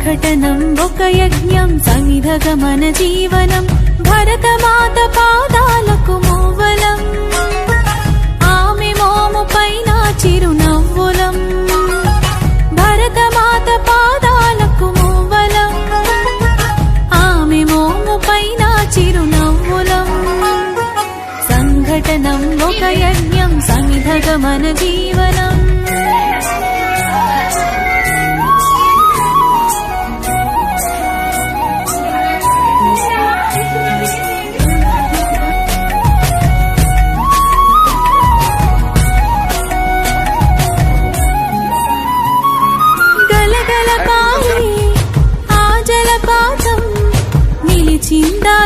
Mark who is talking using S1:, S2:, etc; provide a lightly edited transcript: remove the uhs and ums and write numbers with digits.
S1: సంఘటనం ఒక యజ్ఞం సమిధగా మన జీవనం భరతమాత పాదాలకు మూవలం ఆమె మోము పైన చిరునవ్వులం భరతమాత పాదాలకు మూవలం ఆమె మోము పైన చిరునవ్వులం సంఘటనం ఒక యజ్ఞం సమిధగా మన జీవనం నిలిచిందా